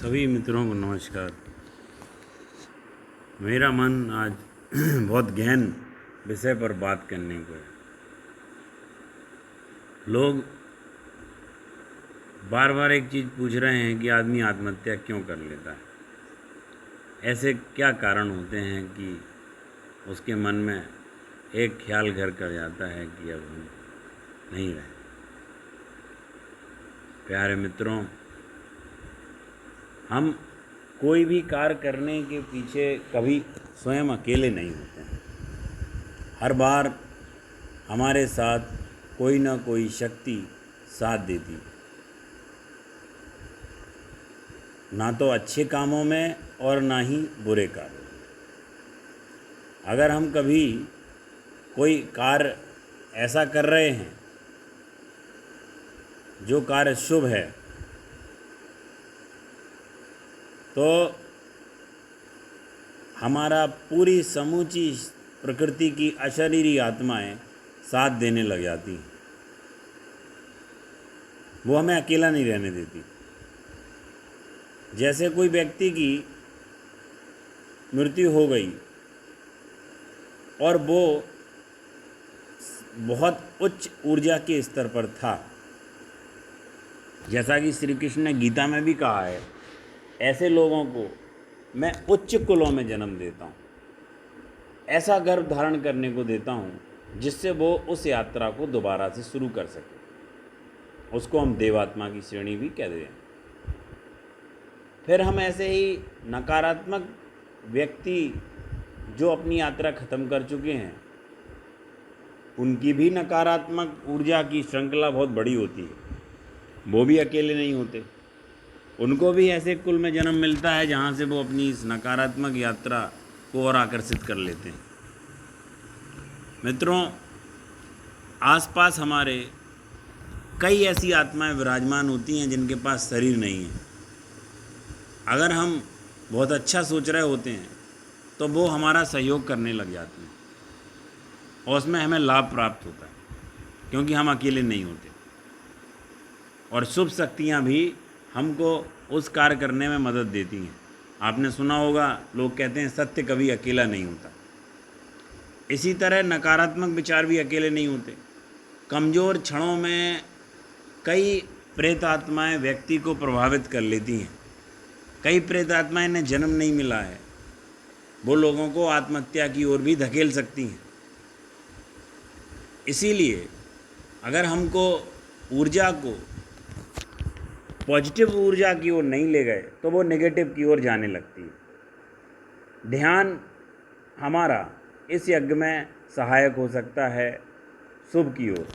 सभी मित्रों को नमस्कार। मेरा मन आज बहुत गहन विषय पर बात करने को है। लोग बार बार एक चीज़ पूछ रहे हैं कि आदमी आत्महत्या क्यों कर लेता है। ऐसे क्या कारण होते हैं कि उसके मन में एक ख्याल घर कर जाता है कि अब हम नहीं रहे। प्यारे मित्रों, हम कोई भी कार्य करने के पीछे कभी स्वयं अकेले नहीं होते हैं। हर बार हमारे साथ कोई ना कोई शक्ति साथ देती, ना तो अच्छे कामों में और ना ही बुरे कार्यों में। अगर हम कभी कोई कार्य ऐसा कर रहे हैं जो कार्य शुभ है, तो हमारा पूरी समूची प्रकृति की अशरीरी आत्माएं साथ देने लग जाती हैं। वो हमें अकेला नहीं रहने देती। जैसे कोई व्यक्ति की मृत्यु हो गई और वो बहुत उच्च ऊर्जा के स्तर पर था, जैसा कि श्री कृष्ण ने गीता में भी कहा है, ऐसे लोगों को मैं उच्च कुलों में जन्म देता हूँ, ऐसा गर्भ धारण करने को देता हूँ जिससे वो उस यात्रा को दोबारा से शुरू कर सके। उसको हम देवात्मा की श्रेणी भी कहते हैं। फिर हम ऐसे ही नकारात्मक व्यक्ति जो अपनी यात्रा ख़त्म कर चुके हैं, उनकी भी नकारात्मक ऊर्जा की श्रृंखला बहुत बड़ी होती है। वो भी अकेले नहीं होते। उनको भी ऐसे कुल में जन्म मिलता है जहाँ से वो अपनी इस नकारात्मक यात्रा को और आकर्षित कर लेते हैं। मित्रों, आसपास हमारे कई ऐसी आत्माएं विराजमान होती हैं जिनके पास शरीर नहीं है। अगर हम बहुत अच्छा सोच रहे होते हैं तो वो हमारा सहयोग करने लग जाती हैं और उसमें हमें लाभ प्राप्त होता है, क्योंकि हम अकेले नहीं होते। और शुभ शक्तियाँ भी हमको उस कार्य करने में मदद देती हैं। आपने सुना होगा, लोग कहते हैं सत्य कभी अकेला नहीं होता। इसी तरह नकारात्मक विचार भी अकेले नहीं होते। कमज़ोर क्षणों में कई प्रेत आत्माएँ व्यक्ति को प्रभावित कर लेती हैं। कई प्रेत आत्माएँ ने जन्म नहीं मिला है, वो लोगों को आत्महत्या की ओर भी धकेल सकती हैं। इसीलिए अगर हमको ऊर्जा को पॉजिटिव ऊर्जा की ओर नहीं ले गए तो वो नेगेटिव की ओर जाने लगती है। ध्यान हमारा इस यज्ञ में सहायक हो सकता है शुभ की ओर।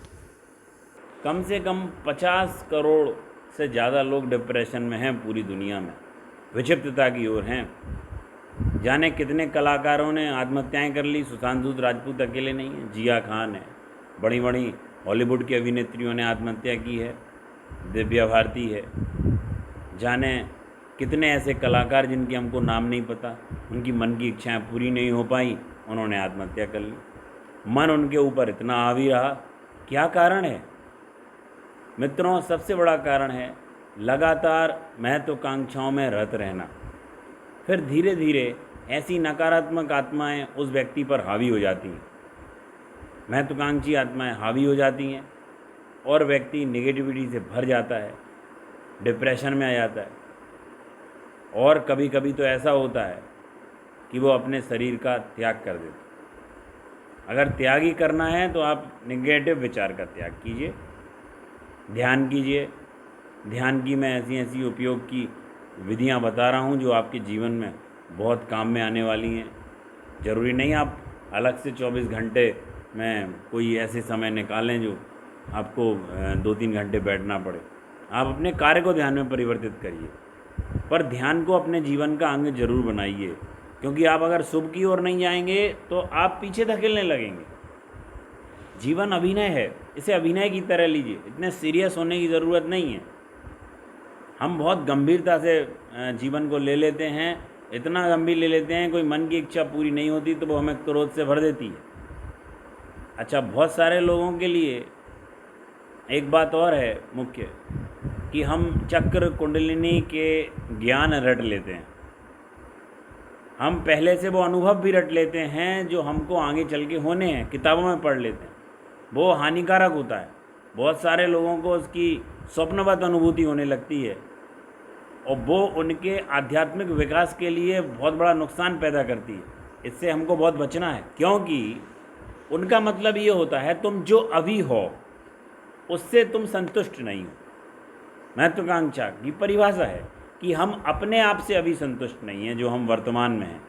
कम से कम 50 करोड़ से ज़्यादा लोग डिप्रेशन में हैं पूरी दुनिया में, विक्षिप्तता की ओर हैं। जाने कितने कलाकारों ने आत्महत्याएं कर ली। सुशांत राजपूत अकेले नहीं है, जिया खान है, बड़ी बड़ी हॉलीवुड की अभिनेत्रियों ने आत्महत्या की है, दिव्या भारती है। जाने कितने ऐसे कलाकार जिनके हमको नाम नहीं पता, उनकी मन की इच्छाएं पूरी नहीं हो पाई, उन्होंने आत्महत्या कर ली। मन उनके ऊपर इतना हावी रहा। क्या कारण है मित्रों? सबसे बड़ा कारण है लगातार महत्वाकांक्षाओं में रत रहना। फिर धीरे धीरे ऐसी नकारात्मक आत्माएं उस व्यक्ति पर हावी हो जाती हैं। महत्वाकांक्षी आत्माएं हावी हो जाती हैं और व्यक्ति नेगेटिविटी से भर जाता है, डिप्रेशन में आ जाता है। और कभी कभी तो ऐसा होता है कि वो अपने शरीर का त्याग कर देता है। अगर त्याग ही करना है तो आप नेगेटिव विचार का त्याग कीजिए, ध्यान कीजिए। ध्यान की मैं ऐसी ऐसी उपयोग की विधियां बता रहा हूं जो आपके जीवन में बहुत काम में आने वाली हैं। ज़रूरी नहीं आप अलग से 24 घंटे में कोई ऐसे समय निकालें जो आपको 2-3 घंटे बैठना पड़े। आप अपने कार्य को ध्यान में परिवर्तित करिए, पर ध्यान को अपने जीवन का अंग जरूर बनाइए, क्योंकि आप अगर शुभ की ओर नहीं जाएंगे तो आप पीछे धकेलने लगेंगे। जीवन अभिनय है, इसे अभिनय की तरह लीजिए। इतने सीरियस होने की ज़रूरत नहीं है। हम बहुत गंभीरता से जीवन को ले लेते हैं, इतना गंभीर ले लेते हैं, कोई मन की इच्छा पूरी नहीं होती तो वो हमें क्रोध से भर देती है। अच्छा, बहुत सारे लोगों के लिए एक बात और है मुख्य, कि हम चक्र कुंडलिनी के ज्ञान रट लेते हैं, हम पहले से वो अनुभव भी रट लेते हैं जो हमको आगे चल के होने हैं, किताबों में पढ़ लेते हैं। वो हानिकारक होता है। बहुत सारे लोगों को उसकी स्वप्नवत अनुभूति होने लगती है और वो उनके आध्यात्मिक विकास के लिए बहुत बड़ा नुकसान पैदा करती है। इससे हमको बहुत बचना है, क्योंकि उनका मतलब ये होता है तुम जो अभी हो उससे तुम संतुष्ट नहीं हो। महत्वाकांक्षा की परिभाषा है कि हम अपने आप से अभी संतुष्ट नहीं हैं जो हम वर्तमान में हैं।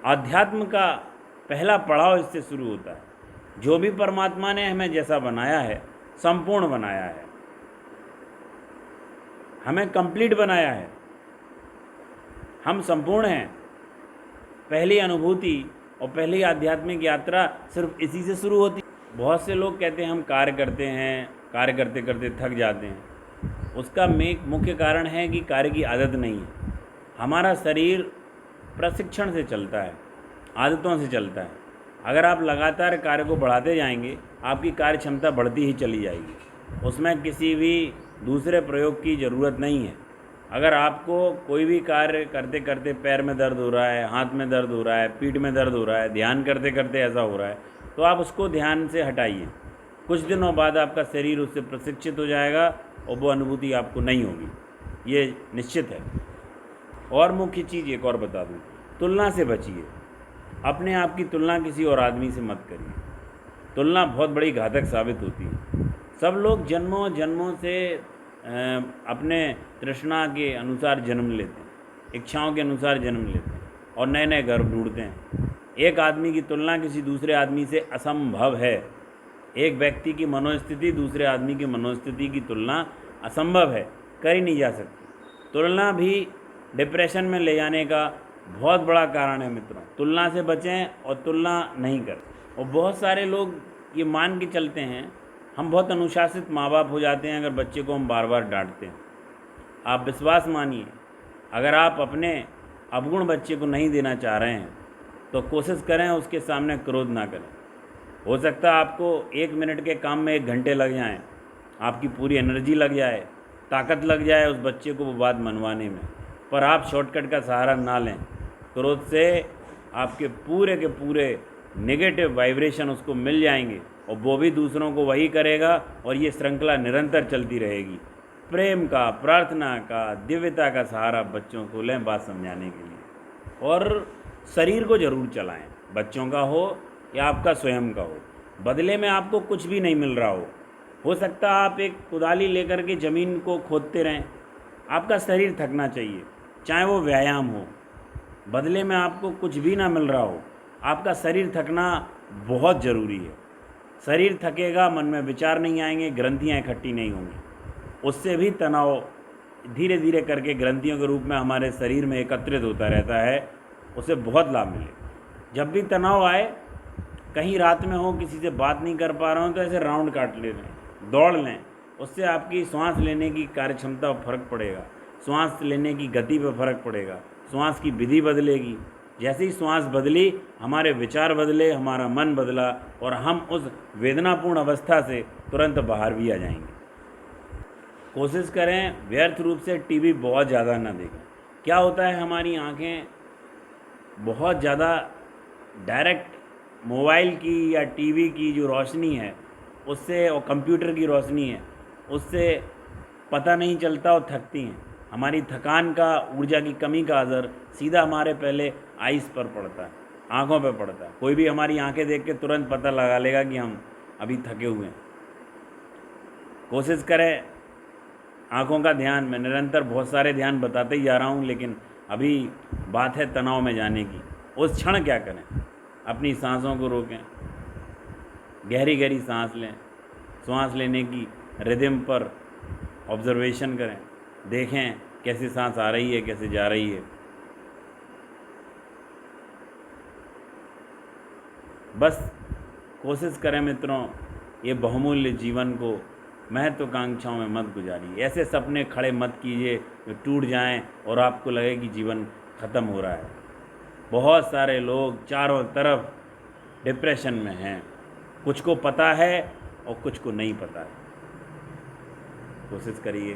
आध्यात्म का पहला पड़ाव इससे शुरू होता है। जो भी परमात्मा ने हमें जैसा बनाया है, संपूर्ण बनाया है, हमें कंप्लीट बनाया है, हम संपूर्ण हैं। पहली अनुभूति और पहली आध्यात्मिक यात्रा सिर्फ इसी से शुरू होती है। बहुत से लोग कहते हैं हम कार्य करते हैं, कार्य करते करते थक जाते हैं। उसका मुख्य कारण है कि कार्य की आदत नहीं है। हमारा शरीर प्रशिक्षण से चलता है, आदतों से चलता है। अगर आप लगातार कार्य को बढ़ाते जाएंगे, आपकी कार्य क्षमता बढ़ती ही चली जाएगी। उसमें किसी भी दूसरे प्रयोग की ज़रूरत नहीं है। अगर आपको कोई भी कार्य करते करते पैर में दर्द हो रहा है, हाथ में दर्द हो रहा है, पीठ में दर्द हो रहा है, ध्यान करते करते ऐसा हो रहा है, तो आप उसको ध्यान से हटाइए। कुछ दिनों बाद आपका शरीर उससे प्रशिक्षित हो जाएगा और वो अनुभूति आपको नहीं होगी, ये निश्चित है। और मुख्य चीज़ एक और बता दूँ, तुलना से बचिए। अपने आप की तुलना किसी और आदमी से मत करिए। तुलना बहुत बड़ी घातक साबित होती है। सब लोग जन्मों जन्मों से अपने तृष्णा के अनुसार जन्म लेते हैं, इच्छाओं के अनुसार जन्म लेते हैं और नए नए गर्भ ढूंढते हैं। एक आदमी की तुलना किसी दूसरे आदमी से असंभव है। एक व्यक्ति की मनोस्थिति दूसरे आदमी की मनोस्थिति की तुलना असंभव है, कर ही नहीं जा सकती। तुलना भी डिप्रेशन में ले जाने का बहुत बड़ा कारण है मित्रों। तुलना से बचें और तुलना नहीं करें। और बहुत सारे लोग ये मान के चलते हैं, हम बहुत अनुशासित माँ बाप हो जाते हैं अगर बच्चे को हम बार बार डांटते हैं। आप विश्वास मानिए, अगर आप अपने अवगुण बच्चे को नहीं देना चाह रहे हैं तो कोशिश करें उसके सामने क्रोध ना करें। हो सकता है आपको 1 मिनट के काम में 1 घंटे लग जाएं, आपकी पूरी एनर्जी लग जाए, ताकत लग जाए उस बच्चे को वो बात मनवाने में, पर आप शॉर्टकट का सहारा ना लें। क्रोध से आपके पूरे के पूरे नेगेटिव वाइब्रेशन उसको मिल जाएंगे और वो भी दूसरों को वही करेगा और ये श्रृंखला निरंतर चलती रहेगी। प्रेम का, प्रार्थना का, दिव्यता का सहारा बच्चों को लें बात समझाने के लिए। और शरीर को ज़रूर चलाएं, बच्चों का हो या आपका स्वयं का हो। बदले में आपको कुछ भी नहीं मिल रहा हो सकता आप एक कुदाली लेकर के ज़मीन को खोदते रहें, आपका शरीर थकना चाहिए, चाहे वो व्यायाम हो। बदले में आपको कुछ भी ना मिल रहा हो, आपका शरीर थकना बहुत ज़रूरी है। शरीर थकेगा, मन में विचार नहीं आएंगे, ग्रंथियाँ इकट्ठी नहीं होंगी, उससे भी तनाव धीरे धीरे करके ग्रंथियों के रूप में हमारे शरीर में एकत्रित होता रहता है, उससे बहुत लाभ मिले। जब भी तनाव आए, कहीं रात में हो, किसी से बात नहीं कर पा रहा हूँ, तो ऐसे राउंड काट लें, दौड़ लें। उससे आपकी सांस लेने की कार्यक्षमता पर फर्क पड़ेगा, सांस लेने की गति पर फर्क पड़ेगा, सांस की विधि बदलेगी। जैसे ही सांस बदली, हमारे विचार बदले, हमारा मन बदला और हम उस वेदनापूर्ण अवस्था से तुरंत बाहर भी आ जाएंगे। कोशिश करें व्यर्थ रूप से टीवी बहुत ज़्यादा ना देखें। क्या होता है, हमारी आँखें बहुत ज़्यादा डायरेक्ट मोबाइल की या टीवी की जो रोशनी है उससे और कंप्यूटर की रोशनी है उससे पता नहीं चलता और थकती हैं। हमारी थकान का, ऊर्जा की कमी का असर सीधा हमारे पहले आइस पर पड़ता है, आँखों पर पड़ता है। कोई भी हमारी आंखें देख के तुरंत पता लगा लेगा कि हम अभी थके हुए हैं। कोशिश करें आँखों का ध्यान, मैं निरंतर बहुत सारे ध्यान बताते ही जा रहा हूँ, लेकिन अभी बात है तनाव में जाने की। उस क्षण क्या करें, अपनी सांसों को रोकें, गहरी गहरी सांस लें, सांस लेने की रिदम पर ऑब्जर्वेशन करें, देखें कैसे सांस आ रही है, कैसे जा रही है। बस कोशिश करें मित्रों, ये बहुमूल्य जीवन को महत्वाकांक्षाओं में मत गुजारिए। ऐसे सपने खड़े मत कीजिए जो टूट जाएं और आपको लगे कि जीवन ख़त्म हो रहा है। बहुत सारे लोग चारों तरफ डिप्रेशन में हैं, कुछ को पता है और कुछ को नहीं पता है। कोशिश करिए।